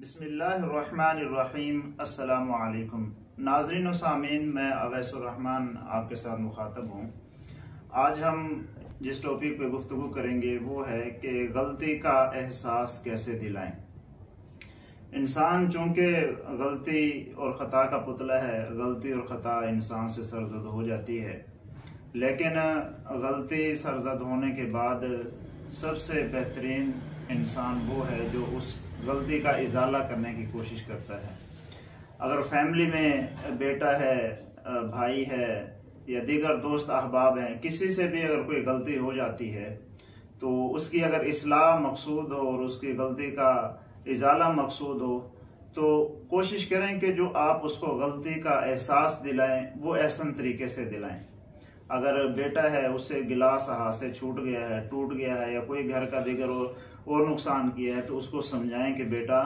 बिस्मिल्लाहिर्रहमानिर्रहीम। अस्सलामु अलैकुम नाज़रीन व सामीन, मैं अवैसुर रहमान आपके साथ मुखातब हूँ। आज हम जिस टॉपिक पे गुफ्तगू करेंगे वो है कि गलती का एहसास कैसे दिलाएं। इंसान चूंकि गलती और ख़ता का पुतला है, गलती और ख़ता इंसान से सरजद हो जाती है, लेकिन गलती सरजद होने के बाद सबसे बेहतरीन इंसान वो है जो उस गलती का इजाला करने की कोशिश करता है। अगर फैमिली में बेटा है, भाई है या दीगर दोस्त अहबाब हैं, किसी से भी अगर कोई गलती हो जाती है तो उसकी अगर इस्लाह मकसूद हो और उसकी गलती का इजाला मकसूद हो तो कोशिश करें कि जो आप उसको गलती का एहसास दिलाएं वो एहसन तरीके से दिलाएं। अगर बेटा है, उससे गिलास हाथ से छूट गया है, टूट गया है या कोई घर का दीगर और नुकसान किया है तो उसको समझाएं कि बेटा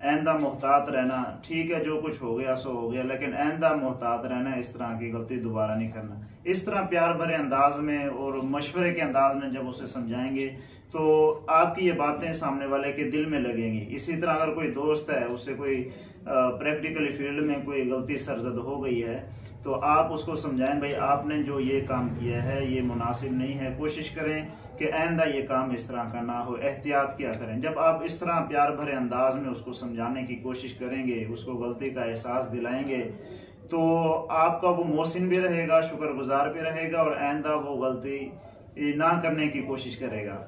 आइंदा मोहतात रहना। ठीक है, जो कुछ हो गया सो हो गया, लेकिन आइंदा मोहतात रहना, इस तरह की गलती दोबारा नहीं करना। इस तरह प्यार भरे अंदाज में और मशवरे के अंदाज में जब उसे समझाएंगे तो आपकी ये बातें सामने वाले के दिल में लगेंगी। इसी तरह अगर कोई दोस्त है, उससे कोई प्रैक्टिकली फील्ड में कोई गलती सरजद हो गई है तो आप उसको समझाएं, भाई आपने जो ये काम किया है ये मुनासिब नहीं है, कोशिश करें कि आइंदा ये काम इस तरह का ना हो, एहतियात किया करें। जब आप इस तरह प्यार भरे अंदाज में उसको समझाने की कोशिश करेंगे, उसको गलती का एहसास दिलाएंगे तो आपका वो मोहसिन भी रहेगा, शुक्रगुजार भी रहेगा और आइंदा वो गलती ना करने की कोशिश करेगा।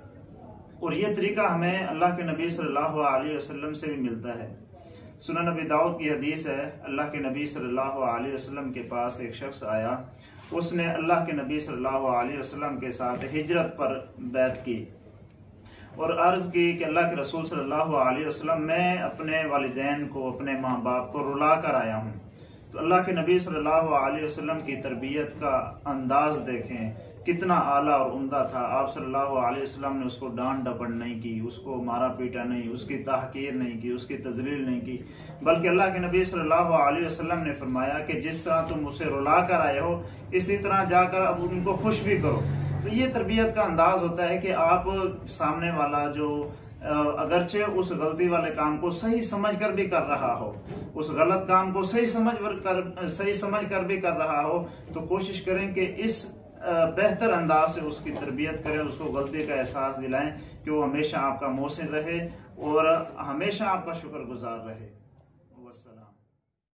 और ये तरीका हमें अल्लाह के नबी सल्लल्लाहु अलैहि वसल्लम से भी मिलता है। सुनन नबी दाऊद की हदीस है, अल्लाह के नबी सल्लल्लाहु अलैहि वसल्लम के पास एक शख्स आया। उसने अल्लाह के नबी सल्लल्लाहु अलैहि वसल्लम के साथ हिजरत पर बैत की और अर्ज की कि अल्लाह के रसूल सल्लल्लाहु अलैहि वसल्लम, मैं अपने वालिदैन को, अपने माँ बाप को रुला कर आया हूँ। तो अल्लाह के नबी सल्लल्लाहु अलैहि वसल्लम की तरबियत का अंदाज देखें कितना आला और उम्दा था। आप सल्लल्लाहु अलैहि वसल्लम ने उसको डांट डपट नहीं की, उसको मारा पीटा नहीं, उसकी तहकीर नहीं की, उसकी तजलील नहीं की, बल्कि अल्लाह के नबी सल्लल्लाहु अलैहि वसल्लम ने फरमाया कि जिस तरह तुम उसे रुला कर आए हो इसी तरह जाकर अब उनको खुश भी करो। तो ये तरबियत का अंदाज होता है कि आप सामने वाला जो अगरचे उस गलती वाले काम को सही समझ कर भी कर रहा हो, उस गलत काम को सही समझ कर भी कर रहा हो, तो कोशिश करें कि इस बेहतर अंदाज से उसकी तरबियत करें, उसको गलती का एहसास दिलाएं कि वो हमेशा आपका मोहसिन रहे और हमेशा आपका शुक्रगुजार रहे। वस्सलाम।